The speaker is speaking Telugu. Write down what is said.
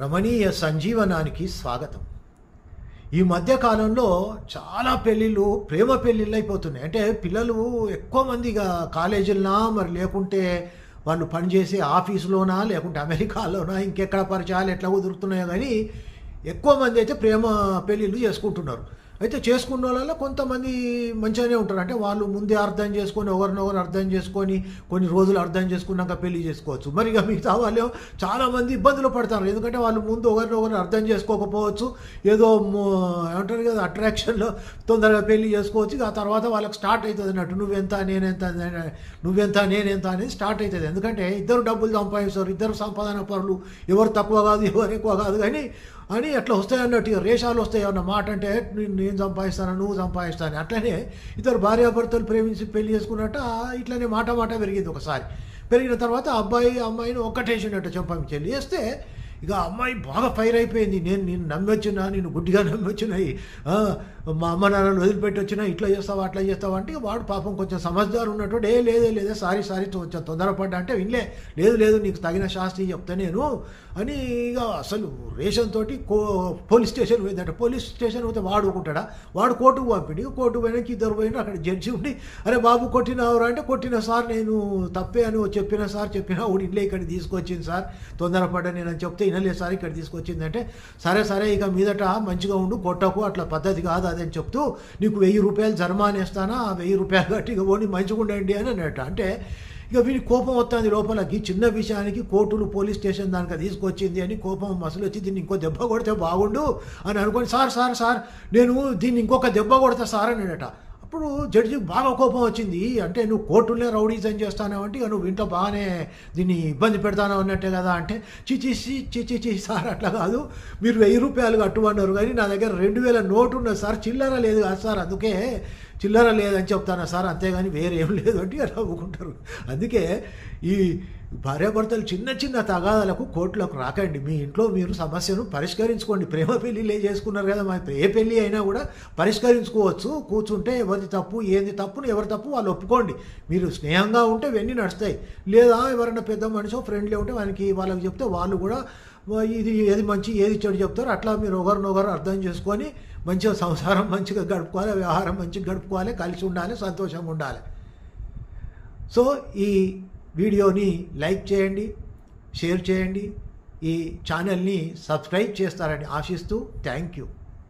రమణీయ సంజీవనానికి స్వాగతం. ఈ మధ్య కాలంలో చాలా పెళ్ళిళ్ళు ప్రేమ పెళ్ళిళ్ళు అయిపోతున్నాయి. అంటే పిల్లలు ఎక్కువ మందిగా కాలేజీలనా మరి లేకుంటే వాళ్ళు పనిచేసే ఆఫీసులోనా లేకుంటే అమెరికాలోనా ఇంకెక్కడ పరిచయాలు ఎట్లా కుదురుతున్నాయో కానీ ఎక్కువ మంది అయితే ప్రేమ పెళ్ళిళ్ళు చేసుకుంటున్నారు. అయితే చేసుకున్న వాళ్ళలో కొంతమంది మంచిగానే ఉంటారు. అంటే వాళ్ళు ముందే అర్థం చేసుకొని ఒకరినొకరు అర్థం చేసుకొని కొన్ని రోజులు అర్థం చేసుకున్నాక పెళ్లి చేసుకోవచ్చు. మరి ఇక మిగతా వాళ్ళు చాలామంది ఇబ్బందులు పడతారు. ఎందుకంటే వాళ్ళు ముందు ఒకరినొకరు అర్థం చేసుకోకపోవచ్చు. ఏదో ఏమంటారు కదా అట్రాక్షన్లో తొందరగా పెళ్లి చేసుకోవచ్చు. ఆ తర్వాత వాళ్ళకి స్టార్ట్ అవుతుంది అన్నట్టు నువ్వెంత నేనెంత అనేది స్టార్ట్ అవుతుంది. ఎందుకంటే ఇద్దరు డబ్బులు సంపాదిస్తారు, ఇద్దరు సంపాదన పరులు, ఎవరు తక్కువ కాదు ఎవరు ఎక్కువ కాదు కానీ అని అట్లా వస్తాయి అన్నట్టు. ఇక రేషాలు వస్తాయి అన్న మాట. అంటే నేను సంపాదిస్తాను నువ్వు సంపాదిస్తాను అట్లనే ఇద్దరు భార్యాభర్తలు ప్రేమించి పెళ్లి చేసుకున్నట్ట ఇట్లనే మాట పెరిగింది. ఒకసారి పెరిగిన తర్వాత అబ్బాయి అమ్మాయిని ఒక్కటేసినట్టు చెంపమిచ్చేది వేస్తే ఇక అమ్మాయి బాగా ఫైర్ అయిపోయింది. నేను నమ్మొచ్చున్నా, నేను గుడ్డిగా నమ్మొచ్చున్నాయి, మా అమ్మ నాన్నలు వదిలిపెట్టి వచ్చినా ఇట్లా చేస్తావా అట్లా చేస్తావా అంటే వాడు పాపం కొంచెం సమజ్దారు ఉన్నట్టు లేదే సారీ కొంచెం తొందరపడ్డా అంటే వినలే లేదు నీకు తగిన శాస్త్రి చెప్తా నేను అని ఇక అసలు రేషన్ తోటి పోలీస్ స్టేషన్ పోయిందంటే పోలీస్ స్టేషన్ పోతే వాడు ఊకుంటాడా, వాడు కోర్టుకు పంపిణీ కోర్టు పోయినాక ఇద్దరు పోయినా అక్కడ జడ్జి ఉండి అరే బాబు కొట్టినవరా అంటే కొట్టిన సార్ నేను తప్పే అని చెప్పిన వాడు ఇంట్లో ఇక్కడికి తీసుకొచ్చింది సార్ తొందరపడ్డా నేను అని చెప్తే వినలేదు సార్ ఇక్కడ తీసుకొచ్చిందంటే సరే ఇక మీదట మంచిగా ఉండు కొట్టకు అట్లా పద్ధతి కాదు అదని చెప్తూ నీకు 1000 రూపాయలు జర్మానా ఇస్తానా, ఆ 1000 రూపాయలు కట్టి ఇక పోనీ మంచిగా ఉండండి అని అన్నట్టు. అంటే ఇక వీడి కోపం వస్తుంది లోపలకి. చిన్న విషయానికి కోర్టులు పోలీస్ స్టేషన్ దానికి తీసుకొచ్చింది అని కోపం అసలు వచ్చి దీన్ని ఇంకో దెబ్బ కొడితే బాగుండు అని అనుకోని సార్ నేను దీన్ని ఇంకొక దెబ్బ కొడతా సార్ అన్నాడట. అప్పుడు జడ్జికి బాగా కోపం వచ్చింది. అంటే నువ్వు కోర్టులే రౌడీజం చేస్తానో అంటే ఇక నువ్వు ఇంట్లో బాగానే దీన్ని ఇబ్బంది పెడతానో అన్నట్టే కదా అంటే చిచి సార్ అట్లా కాదు, మీరు 1000 రూపాయలు కట్టుమన్నారు కానీ నా దగ్గర 2000 నోటు ఉన్నది సార్, చిల్లర లేదు కదా సార్, అందుకే చిల్లర లేదని చెప్తానా సార్, అంతేగాని వేరేం లేదు అంటే నవ్వుకుంటారు. అందుకే ఈ భార్యాభర్తలు చిన్న తగాదాలకు కోర్టులకు రాకండి. మీ ఇంట్లో మీరు సమస్యను పరిష్కరించుకోండి. ప్రేమ పెళ్ళిళ్ళే చేసుకున్నారు కదా, మా ఏ పెళ్ళి అయినా కూడా పరిష్కరించుకోవచ్చు. కూర్చుంటే ఎవరి తప్పు ఏంది తప్పును ఎవరి తప్పు వాళ్ళు ఒప్పుకోండి. మీరు స్నేహంగా ఉంటే ఇవన్నీ నడుస్తాయి. లేదా ఎవరైనా పెద్ద మనిషి ఫ్రెండ్లీ ఉంటే వాళ్ళకి చెప్తే వాళ్ళు కూడా ఇది ఏది మంచి ఏది చెడు చెప్తారు. అట్లా మీరు ఒకరినొకరు అర్థం చేసుకొని మంచిగా సంసారం మంచిగా గడుపుకోవాలి, వ్యవహారం మంచిగా గడుపుకోవాలి, కలిసి ఉండాలి, సంతోషంగా ఉండాలి. సో ఈ వీడియోని లైక్ చేయండి, షేర్ చేయండి, ఈ ఛానల్ని సబ్స్క్రైబ్ చేస్తారని ఆశిస్తూ థ్యాంక్ యూ.